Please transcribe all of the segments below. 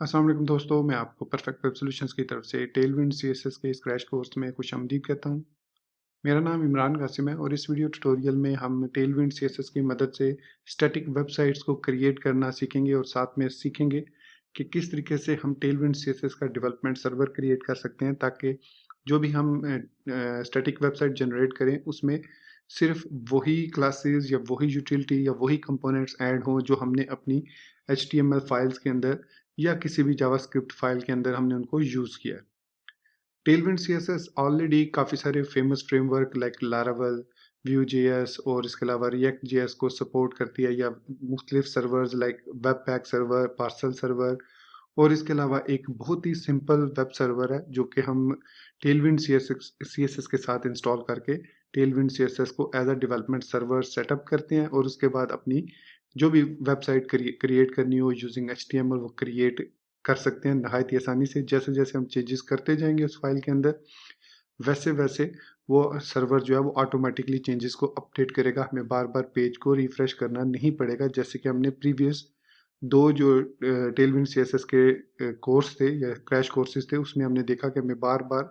अस्सलाम वालेकुम दोस्तों, मैं आपको परफेक्ट वेब सॉल्यूशंस की तरफ से टेलविंड सीएसएस के इस क्रैश कोर्स में खुशामदीद कहता हूं। मेरा नाम इमरान कासिम है और इस वीडियो ट्यूटोरियल में हम टेलविंड सीएसएस की मदद से स्टैटिक वेबसाइट्स को क्रिएट करना सीखेंगे और साथ में सीखेंगे कि किस तरीके से हम टेलविंड सीएसएस का डेवलपमेंट सर्वर क्रिएट कर सकते हैं, ताकि जो भी हम स्टैटिक वेबसाइट जनरेट करें उसमें सिर्फ वही क्लासेस या वही यूटिलिटी या वही कंपोनेंट्स ऐड हों जो हमने अपनी HTML फाइल्स के अंदर या किसी भी जावास्क्रिप्ट फाइल के अंदर हमने उनको यूज़ किया। टेलविंड सीएसएस ऑलरेडी काफ़ी सारे famous framework like Laravel, Vue.js और इसके अलावा React.js को सपोर्ट करती है, या मुख्तलिफ servers like webpack server, parcel server और इसके अलावा एक बहुत ही सिंपल वेब सर्वर है जो कि हम टेलविंड सीएसएस के साथ इंस्टॉल करके टेलविंड सीएसएस को as a development server setup करते हैं और उसके बाद अपनी जो भी वेबसाइट क्रिएट करनी हो यूजिंग HTML वो क्रिएट कर सकते हैं नहायत ही आसानी से। जैसे जैसे हम चेंजेस करते जाएंगे उस फाइल के अंदर, वैसे वैसे वो सर्वर जो है वो ऑटोमेटिकली चेंजेस को अपडेट करेगा। हमें बार बार पेज को रिफ्रेश करना नहीं पड़ेगा, जैसे कि हमने प्रीवियस दो जो टेलविंड सीएसएस के कोर्स थे या क्रैश कोर्सेज थे उसमें हमने देखा कि हमें बार बार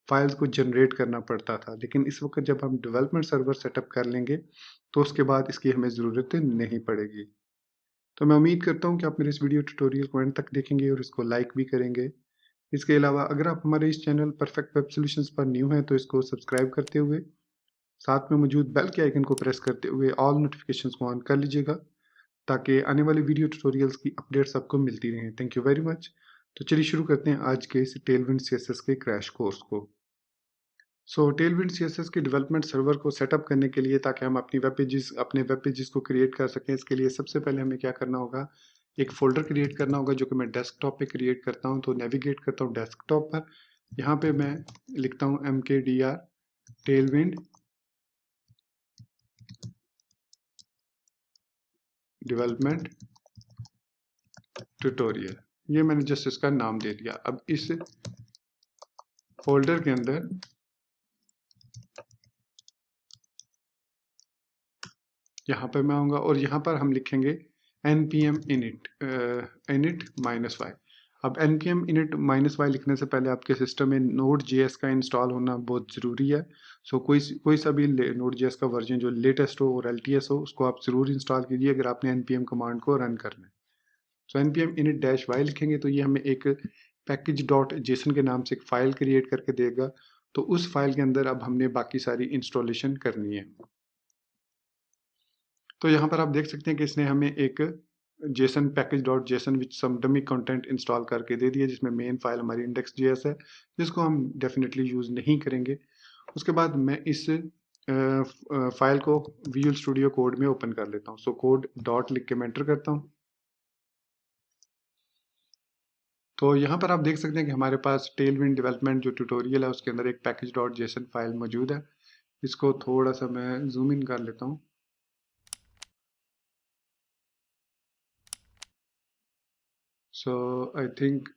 फाइल्स को जनरेट करना पड़ता था। लेकिन इस वक्त जब हम डेवलपमेंट सर्वर सेटअप कर लेंगे तो उसके बाद इसकी हमें ज़रूरत नहीं पड़ेगी। तो मैं उम्मीद करता हूँ कि आप मेरे इस वीडियो ट्यूटोरियल को एंड तक देखेंगे और इसको लाइक भी करेंगे। इसके अलावा अगर आप हमारे इस चैनल परफेक्ट वेब सॉल्यूशंस पर न्यू हैं तो इसको सब्सक्राइब करते हुए साथ में मौजूद बेल के आइकन को प्रेस करते हुए ऑल नोटिफिकेशंस को ऑन कर लीजिएगा, ताकि आने वाली वीडियो ट्यूटोरियल्स की अपडेट्स आपको मिलती रहें। Thank you very much. तो चलिए शुरू करते हैं आज के इस टेलविंड सीएसएस के क्रैश कोर्स को। टेलविंड सीएसएस के डेवलपमेंट सर्वर को सेटअप करने के लिए, ताकि हम अपने वेब पेजेस को क्रिएट कर सकें, इसके लिए सबसे पहले हमें क्या करना होगा, एक फोल्डर क्रिएट करना होगा जो कि मैं डेस्कटॉप पे क्रिएट करता हूं। तो नेविगेट करता हूं डेस्कटॉप पर, यहाँ पे मैं लिखता हूं mkdir टेलविंड डेवलपमेंट ट्यूटोरियल, ये मैंने जस्ट इसका नाम दे दिया। अब इस फोल्डर के अंदर यहाँ पर मैं आऊँगा और यहाँ पर हम लिखेंगे npm init -y। अब npm init -y लिखने से पहले आपके सिस्टम में Node.js का इंस्टॉल होना बहुत ज़रूरी है। कोई सा भी Node.js का वर्जन जो लेटेस्ट हो और LTS हो उसको आप ज़रूर इंस्टॉल कीजिए अगर आपने npm कमांड को रन करना है। सो npm init -y लिखेंगे तो ये हमें एक package.json के नाम से एक फ़ाइल क्रिएट करके देगा। तो उस फाइल के अंदर अब हमने बाकी सारी इंस्टॉलेशन करनी है। तो यहाँ पर आप देख सकते हैं कि इसने हमें एक जेसन package.json विच सम डमी कंटेंट इंस्टॉल करके दे दिया, जिसमें मेन फाइल हमारी index.js है, जिसको हम डेफिनेटली यूज़ नहीं करेंगे। उसके बाद मैं इस फाइल को विजुअल स्टूडियो कोड में ओपन कर लेता हूँ। सो कोड डॉट लिख के मैं एंटर करता हूँ। तो यहाँ पर आप देख सकते हैं कि हमारे पास टेलविंड डेवलपमेंट जो ट्यूटोरियल है उसके अंदर एक package.json फाइल मौजूद है। इसको थोड़ा सा मैं जूम इन कर लेता हूँ। सो आई थिंक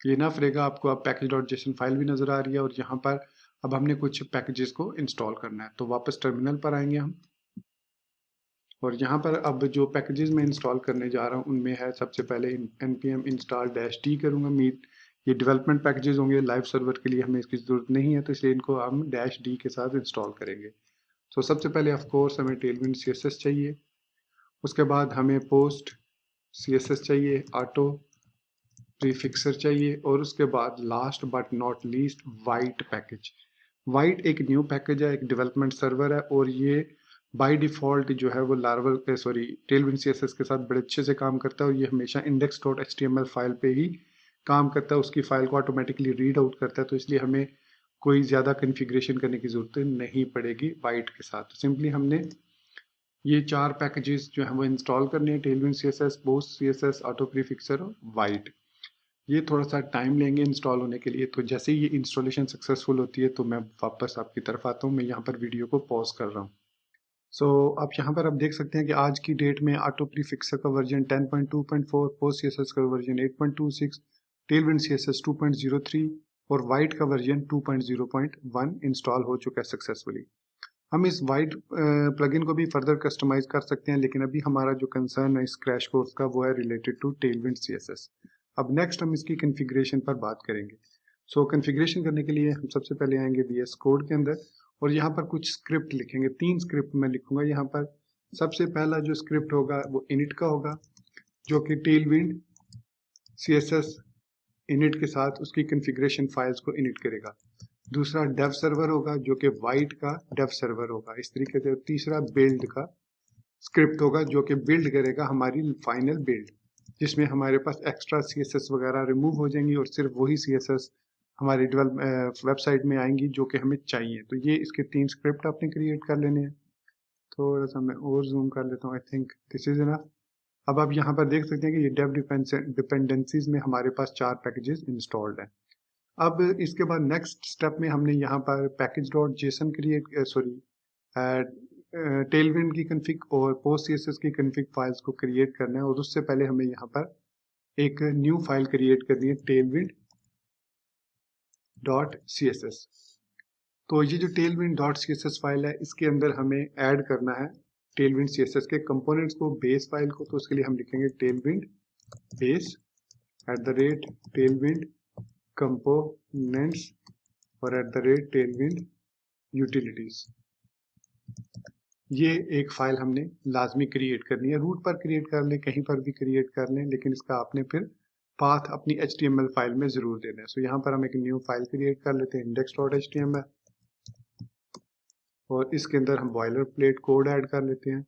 ये इनफ रहेगा आपको। अब package.json फाइल भी नज़र आ रही है और यहाँ पर अब हमने कुछ पैकेजेस को इंस्टॉल करना है। तो वापस टर्मिनल पर आएंगे हम और यहाँ पर अब जो पैकेजेस मैं इंस्टॉल करने जा रहा हूँ उनमें है सबसे पहले npm install -t करूँगा। मीट ये डेवलपमेंट पैकेजेस होंगे, लाइव सर्वर के लिए हमें इसकी ज़रूरत नहीं है, तो इसलिए इनको हम -d के साथ इंस्टॉल करेंगे। तो सबसे पहले ऑफ कोर्स हमें टेलविंड CSS चाहिए, उसके बाद हमें पोस्ट CSS चाहिए, ऑटो प्रीफिक्सर चाहिए और उसके बाद last but not least white package. White एक न्यू पैकेज है, एक डेवलपमेंट सर्वर है और ये बाय डिफ़ॉल्ट जो है वो लारावल टेलविंड सीएसएस के साथ बड़े अच्छे से काम करता है और ये हमेशा index.html फाइल पे ही काम करता है, उसकी फाइल को ऑटोमेटिकली रीड आउट करता है। तो इसलिए हमें कोई ज़्यादा कन्फिग्रेशन करने की ज़रूरत नहीं पड़ेगी वाइट के साथ। सिंपली हमने ये 4 पैकेजेस जो हैं वो इंस्टॉल करने हैं, Tailwind CSS, post CSS, autoprefixer और वाइट। ये थोड़ा सा टाइम लेंगे इंस्टॉल होने के लिए। तो जैसे ही ये इंस्टॉलेशन सक्सेसफुल होती है तो मैं वापस आपकी तरफ आता हूँ। मैं यहाँ पर वीडियो को पॉज कर रहा हूँ। आप यहाँ पर आप देख सकते हैं कि आज की डेट में ऑटो प्रीफिक्सर का वर्जन 10.2.4, पोस्ट CSS का वर्जन 8.26, टेलविंड CSS 2.03 और वाइट का वर्जन 2.0.1 इंस्टॉल हो चुका है सक्सेसफुली। हम इस वाइट प्लगइन को भी फर्दर कस्टमाइज कर सकते हैं, लेकिन अभी हमारा जो कंसर्न है इस क्रैश कोर्स का वो है रिलेटेड टू टेलविंड सीएसएस। अब नेक्स्ट हम इसकी कॉन्फ़िगरेशन पर बात करेंगे। सो कॉन्फ़िगरेशन करने के लिए हम सबसे पहले आएंगे VS कोड के अंदर और यहाँ पर कुछ स्क्रिप्ट लिखेंगे। 3 स्क्रिप्ट मैं लिखूंगा यहाँ पर। सबसे पहला जो स्क्रिप्ट होगा वो इनिट का होगा, जो कि टेलविंड सीएसएस इनिट के साथ उसकी कॉन्फ़िगरेशन फाइल्स को इनिट करेगा। दूसरा डेव सर्वर होगा, जो कि वाइट का डेव सर्वर होगा इस तरीके से। तीसरा बिल्ड का स्क्रिप्ट होगा, जो कि बिल्ड करेगा हमारी फाइनल बिल्ड, जिसमें हमारे पास एक्स्ट्रा सीएसएस वगैरह रिमूव हो जाएंगी और सिर्फ वही सीएसएस हमारी वेबसाइट में आएंगी जो कि हमें चाहिए। तो ये इसके 3 स्क्रिप्ट आपने क्रिएट कर लेने हैं। थोड़ा सा मैं और जूम कर लेता हूँ। I think this is enough. अब आप यहाँ पर देख सकते हैं कि ये डेव डिपेंडेंसीज में हमारे पास 4 पैकेजेस इंस्टॉल्ड हैं। अब इसके बाद नेक्स्ट स्टेप में हमने यहाँ पर पैकेज डॉट जेसन टेलविंड की कन्फिग और पोस्ट सीएसएस की कन्फिग फाइल्स को क्रिएट करना है, और उससे पहले हमें यहाँ पर एक न्यू फाइल क्रिएट करनी है Tailwind dot C S S. तो ये जो Tailwind dot C S S file है, इसके अंदर हमें ऐड करना है टेलविंड सी एस एस के कंपोनेंट्स को, बेस फाइल को। तो उसके लिए हम लिखेंगे टेलविंड बेस @ टेलविंड कंपोनेंट्स और @ टेलविंड यूटिलिटीज। ये एक फाइल हमने लाजमी क्रिएट करनी है। रूट पर क्रिएट कर लें, कहीं पर भी क्रिएट कर लें, लेकिन इसका आपने फिर पाथ अपनी HTML फाइल में जरूर देना है। सो यहाँ पर हम एक न्यू फाइल क्रिएट कर लेते हैं index.html, और इसके अंदर हम बॉयलर प्लेट कोड ऐड कर लेते हैं।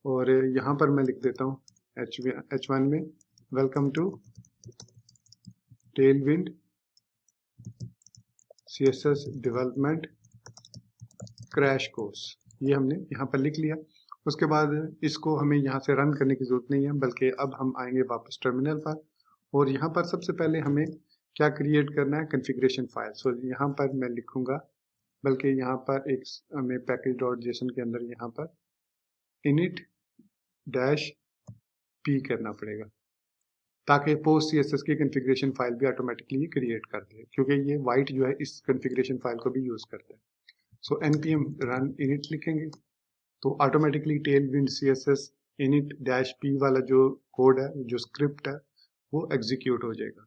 और यहाँ पर मैं लिख देता हूँ H1 में welcome to Tailwind CSS development crash course. ये हमने यहाँ पर लिख लिया। उसके बाद इसको हमें यहाँ से रन करने की जरूरत नहीं है, बल्कि अब हम आएंगे वापस टर्मिनल पर, और यहाँ पर सबसे पहले हमें क्या क्रिएट करना है, कॉन्फ़िगरेशन फाइल। सो यहाँ पर मैं लिखूंगा, बल्कि यहाँ पर एक हमें पैकेज डॉट जेसन के अंदर यहाँ पर init-p करना पड़ेगा, ताकि पोस्ट सीएसएस की कॉन्फ़िगरेशन फाइल भी ऑटोमेटिकली क्रिएट कर दे, क्योंकि ये वाइट जो है इस कॉन्फ़िगरेशन फाइल को भी यूज करता है। सो npm run init लिखेंगे तो ऑटोमेटिकली टेलविंड CSS init-p वाला जो कोड है, जो स्क्रिप्ट है, वो एग्जीक्यूट हो जाएगा।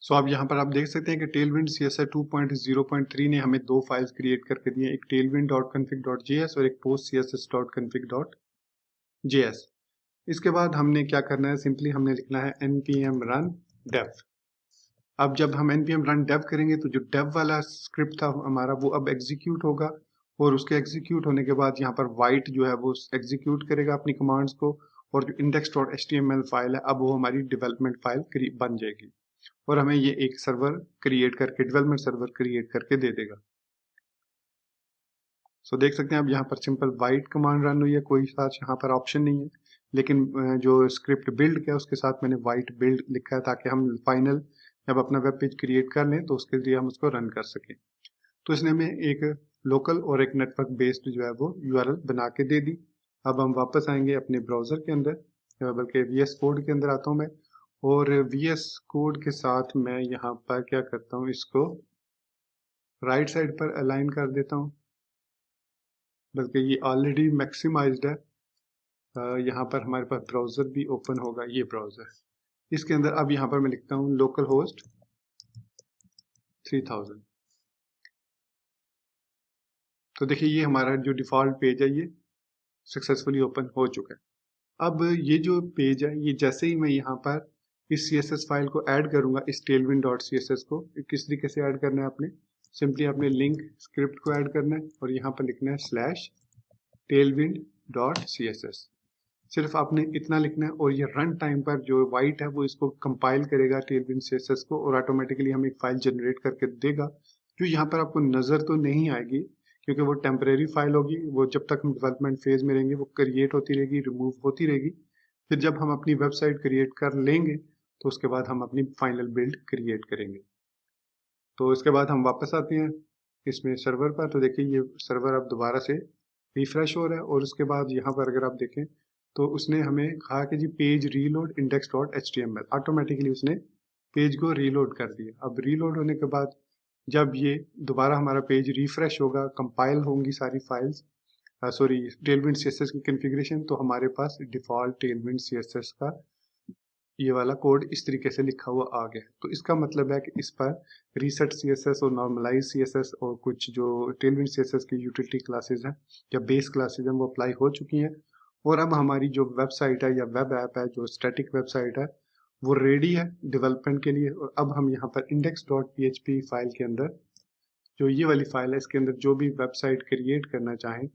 सो अब यहाँ पर आप देख सकते हैं कि टेलविंड CSS 2.0.3 ने हमें 2 फाइल्स क्रिएट करके दी हैं, एक tailwind.config.js और एक postcss.config.js। इसके बाद हमने क्या करना है, सिंपली हमने लिखना है npm run dev। अब जब हम npm run dev करेंगे तो जो dev वाला स्क्रिप्ट था हमारा, वो अब एग्जीक्यूट होगा, और उसके एग्जीक्यूट होने के बाद यहाँ पर वाइट जो है वो एग्जीक्यूट करेगा अपनी कमांड्स को, और जो index.html फाइल है अब वो हमारी डेवलपमेंट फाइल बन जाएगी, और हमें ये एक सर्वर क्रिएट करके, डेवलपमेंट सर्वर क्रिएट करके दे देगा। सो देख सकते हैं आप यहाँ पर सिंपल वाइट कमांड रन हुई है, कोई साथ यहाँ पर ऑप्शन नहीं है, लेकिन जो स्क्रिप्ट बिल्ड किया उसके साथ मैंने वाइट बिल्ड लिखा है, ताकि हम फाइनल जब अपना वेब पेज क्रिएट कर लें तो उसके लिए हम उसको रन कर सकें। तो इसने हमें एक लोकल और एक नेटवर्क बेस्ड जो है वो URL बना के दे दी। अब हम वापस आएंगे अपने ब्राउजर के अंदर, बल्कि VS कोड के अंदर आता हूँ मैं, और VS कोड के साथ मैं यहाँ पर क्या करता हूँ, इसको राइट साइड पर अलाइन कर देता हूँ, बल्कि ये ऑलरेडी मैक्सिमाइज्ड है। यहाँ पर हमारे पास ब्राउजर भी ओपन होगा, ये ब्राउजर, इसके अंदर अब यहाँ पर मैं लिखता हूँ लोकल होस्ट 3000। तो देखिए ये हमारा जो डिफॉल्ट पेज है ये सक्सेसफुली ओपन हो चुका है। अब ये जो पेज है, ये जैसे ही मैं यहाँ पर इस CSS फाइल को ऐड करूंगा, इस tailwind.css को किस तरीके से ऐड करना है, आपने सिंपली अपने लिंक स्क्रिप्ट को ऐड करना है और यहाँ पर लिखना है /tailwind.css। सिर्फ आपने इतना लिखना है, और ये रन टाइम पर जो वाइट है वो इसको कंपाइल करेगा टेलविंड CSS को, और ऑटोमेटिकली हमें एक फाइल जनरेट करके देगा, जो यहाँ पर आपको नजर तो नहीं आएगी क्योंकि वो टेम्परेरी फाइल होगी। वो जब तक हम डेवलपमेंट फेज में रहेंगे वो क्रिएट होती रहेगी, रिमूव होती रहेगी। फिर जब हम अपनी वेबसाइट क्रिएट कर लेंगे तो उसके बाद हम अपनी फाइनल बिल्ड क्रिएट करेंगे। तो इसके बाद हम वापस आते हैं इसमें सर्वर पर। तो देखिए ये सर्वर अब दोबारा से रिफ्रेश हो रहा है और उसके बाद यहाँ पर अगर आप देखें तो उसने हमें कहा कि जी page reload index dot HTML, automatically उसने पेज को रीलोड कर दिया। अब रीलोड होने के बाद जब ये दोबारा हमारा पेज रिफ्रेश होगा, कंपाइल होंगी सारी फाइल्स, सॉरी टेलविंड CSS की कॉन्फ़िगरेशन, तो हमारे पास डिफ़ॉल्ट टेलविंड CSS का ये वाला कोड इस तरीके से लिखा हुआ आ गया है। तो इसका मतलब है कि इस पर रीसेट CSS और नॉर्मलाइज CSS और कुछ जो टेलविंड CSS की यूटिलिटी क्लासेस हैं या बेस क्लासेस हैं वो अप्लाई हो चुकी हैं। और अब हमारी जो वेबसाइट है या वेब ऐप है, जो स्टैटिक वेबसाइट है, वो रेडी है डेवलपमेंट के लिए। और अब हम यहाँ पर index.php फाइल के अंदर, जो ये वाली फाइल है, इसके अंदर जो भी वेबसाइट क्रिएट करना चाहें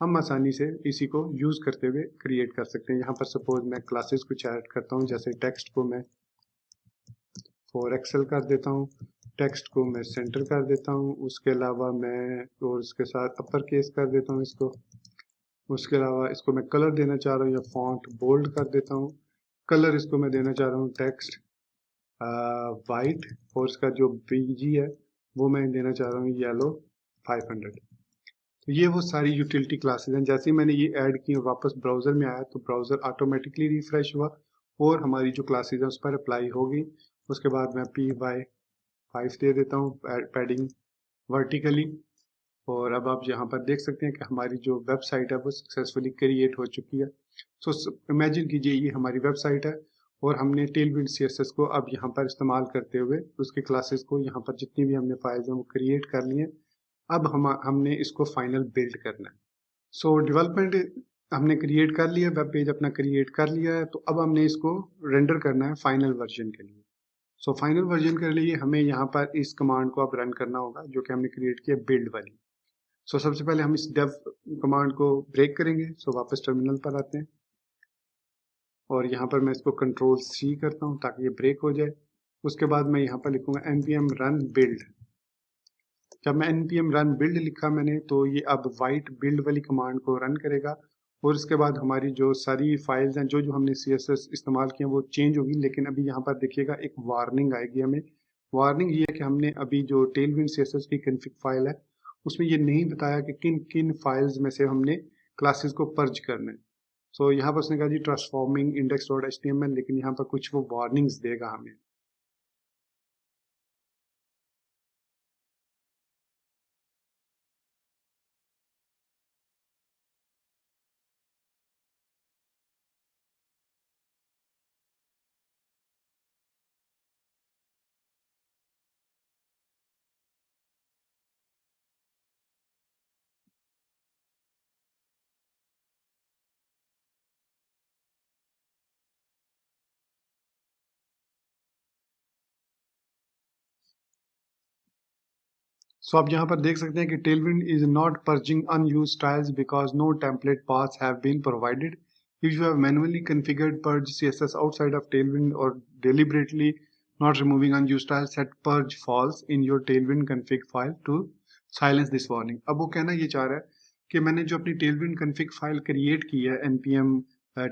हम आसानी से इसी को यूज़ करते हुए क्रिएट कर सकते हैं। यहाँ पर सपोज मैं क्लासेस कुछ ऐड करता हूँ, जैसे टेक्स्ट को मैं फॉर एक्सेल कर देता हूँ, टेक्स्ट को मैं सेंटर कर देता हूँ, उसके अलावा मैं और इसके साथ अपर केस कर देता हूँ इसको। उसके अलावा इसको मैं कलर देना चाह रहा हूँ या फॉन्ट बोल्ड कर देता हूँ। कलर इसको मैं देना चाह रहा हूँ टेक्स्ट वाइट, और इसका जो BG है वो मैं देना चाह रहा हूँ येलो 500। तो ये वो सारी यूटिलिटी क्लासेस हैं। जैसे ही मैंने ये ऐड की और वापस ब्राउज़र में आया तो ब्राउज़र ऑटोमेटिकली रिफ्रेश हुआ और हमारी जो क्लासेस हैं उस पर अप्लाई हो गई। उसके बाद मैं PY5 दे देता हूँ पैडिंग वर्टिकली, और अब आप यहाँ पर देख सकते हैं कि हमारी जो वेबसाइट है वो सक्सेसफुली क्रिएट हो चुकी है। सो इमेजिन कीजिए ये हमारी वेबसाइट है और हमने टेलविंड CSS को अब यहाँ पर इस्तेमाल करते हुए उसकी क्लासेस को यहाँ पर जितनी भी हमने फाइल्स हैं वो क्रिएट कर ली हैं। अब हमने इसको फाइनल बिल्ड करना है। सो डेवलपमेंट हमने क्रिएट कर लिया, वेब पेज अपना क्रिएट कर लिया है, तो अब हमने इसको रेंडर करना है फाइनल वर्जन के लिए। सो फाइनल वर्जन के लिए हमें यहाँ पर इस कमांड को अब रन करना होगा जो कि हमने क्रिएट किया बिल्ड वाली। सो सबसे पहले हम इस डेव कमांड को ब्रेक करेंगे। सो वापस टर्मिनल पर आते हैं और यहाँ पर मैं इसको Ctrl+C करता हूँ ताकि ये ब्रेक हो जाए। उसके बाद मैं यहाँ पर लिखूंगा npm run build। जब मैं npm run build लिखा मैंने तो ये अब वाइट बिल्ड वाली कमांड को रन करेगा और इसके बाद हमारी जो सारी फाइल्स हैं जो जो हमने CSS इस्तेमाल किया वो चेंज होगी। लेकिन अभी यहाँ पर देखिएगा एक वार्निंग आएगी हमें। वार्निंग ये है कि हमने अभी जो टेलविंड CSS की कॉन्फ़िग फाइल है उसमें ये नहीं बताया कि किन किन फाइल्स में से हमने क्लासेस को पर्ज करना है। सो यहाँ पर उसने कहा जी ट्रांसफॉर्मिंग index.html, लेकिन यहाँ पर कुछ वो वार्निंग्स देगा हमें। सो आप यहाँ पर देख सकते हैं कि Tailwind is not purging unused styles because no template paths have been provided. If you have manually configured purge CSS outside of Tailwind or deliberately not removing unused styles, set purge false in your Tailwind config file to silence this warning. अब वो कहना ये चाह रहा है कि मैंने जो अपनी Tailwind config फाइल क्रिएट की है npm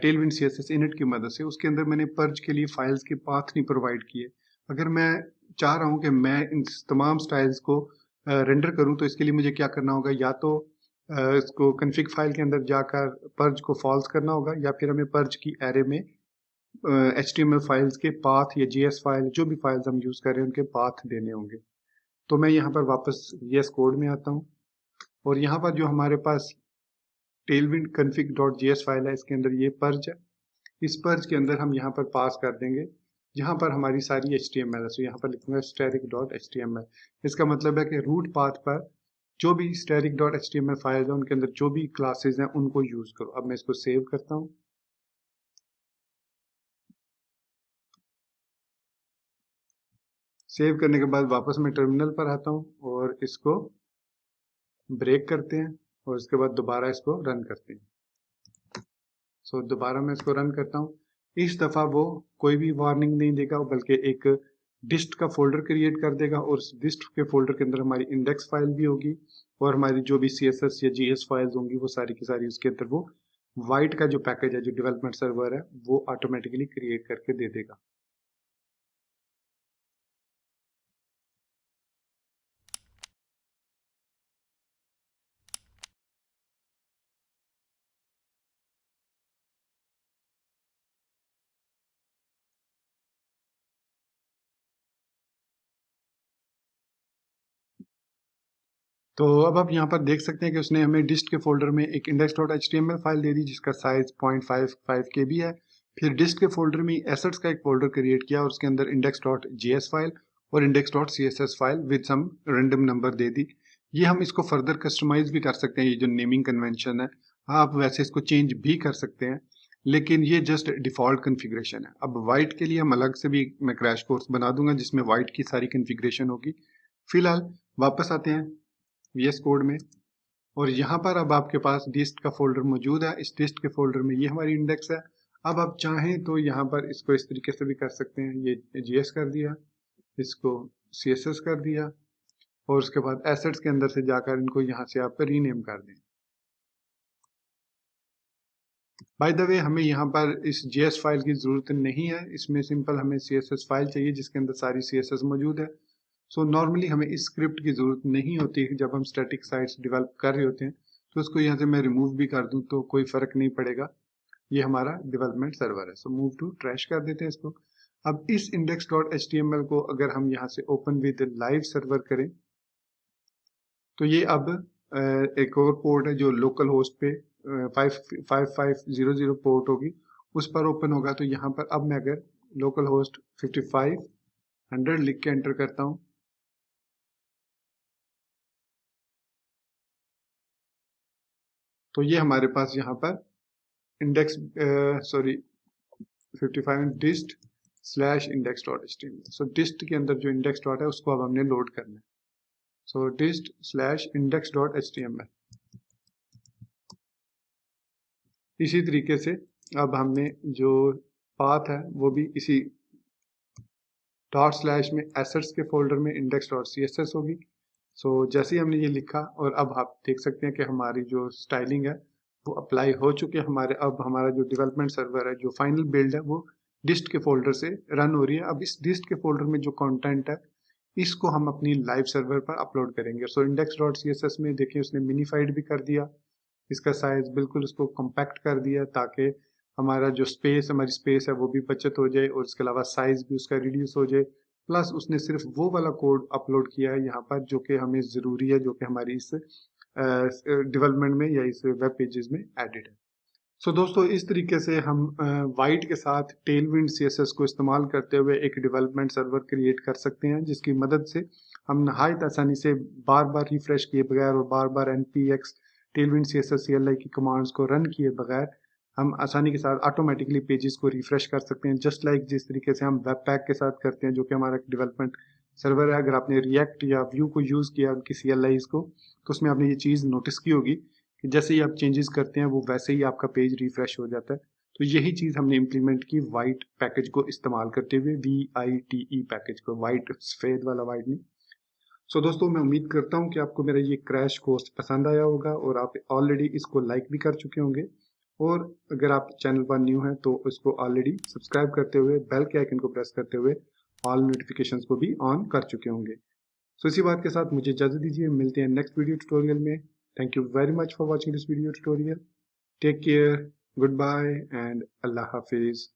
Tailwind CSS init की मदद से, उसके अंदर मैंने पर्ज के लिए फाइल्स के पाथ नहीं प्रोवाइड किए। अगर मैं चाह रहा हूँ कि मैं इन तमाम स्टाइल्स को रेंडर करूं तो इसके लिए मुझे क्या करना होगा, या तो इसको कॉन्फ़िग फाइल के अंदर जाकर पर्ज को फॉल्स करना होगा या फिर हमें पर्ज की एरे में HTML फाइल्स के पाथ या JS फाइल जो भी फाइल्स हम यूज़ कर रहे हैं उनके पाथ देने होंगे। तो मैं यहाँ पर वापस VS कोड में आता हूँ और यहाँ पर जो हमारे पास टेलविंड config.js फाइल है इसके अंदर ये पर्ज है। इस पर्ज के अंदर हम यहाँ पर पास कर देंगे जहाँ पर हमारी सारी HTML है। सो यहाँ पर लिखूंगा static.html। इसका मतलब है कि रूट पाथ पर जो भी static.html फाइल है उनके अंदर जो भी क्लासेस हैं उनको यूज करो। अब मैं इसको सेव करता हूँ। सेव करने के बाद वापस मैं टर्मिनल पर आता हूँ और इसको ब्रेक करते हैं और उसके बाद दोबारा इसको रन करते हैं। सो दोबारा मैं इसको रन करता हूँ। इस दफ़ा वो कोई भी वार्निंग नहीं देगा बल्कि एक डिस्ट का फोल्डर क्रिएट कर देगा और उस डिस्ट के फोल्डर के अंदर हमारी इंडेक्स फाइल भी होगी और हमारी जो भी CSS या JS फाइल्स होंगी वो सारी की सारी उसके अंदर वो वाइट का जो पैकेज है जो डेवलपमेंट सर्वर है वो ऑटोमेटिकली क्रिएट करके दे देगा। तो अब आप यहाँ पर देख सकते हैं कि उसने हमें डिस्ट के फोल्डर में एक index.html फाइल दे दी जिसका साइज 0.55 KB है। फिर डिस्ट के फोल्डर में एसेट्स का एक फोल्डर क्रिएट किया और उसके अंदर index.js फाइल और index.css file with some random number दे दी। ये हम इसको फर्दर कस्टमाइज भी कर सकते हैं, ये जो नेमिंग कन्वेंशन है आप वैसे इसको चेंज भी कर सकते हैं, लेकिन ये जस्ट डिफॉल्ट कन्फिग्रेशन है। अब वाइट के लिए हम अलग से भी मैं क्रैश कोर्स बना दूंगा जिसमें वाइट की सारी कन्फिग्रेशन होगी। फिलहाल वापस आते हैं VS कोड में और यहाँ पर अब आपके पास डिस्ट का फोल्डर मौजूद है। इस डिस्ट के फोल्डर में ये हमारी इंडेक्स है। अब आप चाहें तो यहाँ पर इसको इस तरीके से भी कर सकते हैं, ये JS कर दिया, इसको CSS कर दिया और उसके बाद एसेट्स के अंदर से जाकर इनको यहाँ से आप रीनेम कर दें। बाय द वे हमें यहाँ पर इस JS फाइल की ज़रूरत नहीं है, इसमें सिंपल हमें CSS फाइल चाहिए जिसके अंदर सारी CSS मौजूद है। सो नॉर्मली हमें इस स्क्रिप्ट की ज़रूरत नहीं होती है जब हम स्टैटिक साइट्स डेवलप कर रहे होते हैं, तो इसको यहाँ से मैं रिमूव भी कर दूँ तो कोई फ़र्क नहीं पड़ेगा। ये हमारा डेवलपमेंट सर्वर है। सो मूव टू ट्रैश कर देते हैं इसको। अब इस index.html को अगर हम यहाँ से ओपन विद लाइव सर्वर करें तो ये अब एक और पोर्ट है जो लोकल होस्ट पे 5500 पोर्ट होगी उस पर ओपन होगा। तो यहाँ पर अब मैं अगर लोकल होस्ट 5500 लिख के एंटर करता हूँ तो ये हमारे पास यहाँ पर इंडेक्स 55 डिस्ट स्लैश index.html। सो डिस्ट के अंदर जो इंडेक्स डॉट है उसको अब हमने लोड करना है। सो डिस्ट स्लैश index.html। इसी तरीके से अब हमने जो पाथ है वो भी इसी डॉट स्लैश में एसेट्स के फोल्डर में index.css होगी। सो जैसे ही हमने ये लिखा और अब आप देख सकते हैं कि हमारी जो स्टाइलिंग है वो अप्लाई हो चुके हैं हमारे। अब हमारा जो डेवलपमेंट सर्वर है, जो फाइनल बिल्ड है, वो डिस्ट के फोल्डर से रन हो रही है। अब इस डिस्ट के फोल्डर में जो कंटेंट है इसको हम अपनी लाइव सर्वर पर अपलोड करेंगे। सो index.css में देखिए उसने मिनीफाइड भी कर दिया, इसका साइज बिल्कुल उसको कॉम्पैक्ट कर दिया ताकि हमारा जो हमारी स्पेस है वो भी बचत हो जाए और इसके अलावा साइज भी उसका रिड्यूस हो जाए। प्लस उसने सिर्फ वो वाला कोड अपलोड किया है यहाँ पर जो कि हमें ज़रूरी है, जो कि हमारी इस डेवलपमेंट में या इस वेब पेजेस में एडिड है। सो दोस्तों इस तरीके से हम वाइट के साथ टेलविंड CSS को इस्तेमाल करते हुए एक डेवलपमेंट सर्वर क्रिएट कर सकते हैं जिसकी मदद से हम नहायत आसानी से बार बार रिफ्रेश किए बगैर और बार बार npx टेलविंड CSS CLI की कमांड्स को रन किए बगैर हम आसानी के साथ ऑटोमेटिकली पेजेस को रिफ्रेश कर सकते हैं, जस्ट लाइक जिस तरीके से हम वेब पैक के साथ करते हैं जो कि हमारा डेवलपमेंट सर्वर है। अगर आपने रिएक्ट या व्यू को यूज़ किया उनकी CLIs को तो उसमें आपने ये चीज़ नोटिस की होगी कि जैसे ही आप चेंजेस करते हैं वो वैसे ही आपका पेज रिफ्रेश हो जाता है। तो यही चीज़ हमने इम्प्लीमेंट की वाइट पैकेज को इस्तेमाल करते हुए, VITE पैकेज को, वाइट सफ़ेद वाला वाइट नहीं। सो दोस्तों मैं उम्मीद करता हूँ कि आपको मेरा ये क्रैश कोर्स पसंद आया होगा और आप ऑलरेडी इसको लाइक भी कर चुके होंगे और अगर आप चैनल पर न्यू हैं तो इसको ऑलरेडी सब्सक्राइब करते हुए बेल के आइकन को प्रेस करते हुए ऑल नोटिफिकेशंस को भी ऑन कर चुके होंगे। सो इसी बात के साथ मुझे इजाज़त दीजिए, मिलते हैं नेक्स्ट वीडियो ट्यूटोरियल में। Thank you very much for watching this video tutorial. Take care, goodbye and Allah Hafiz.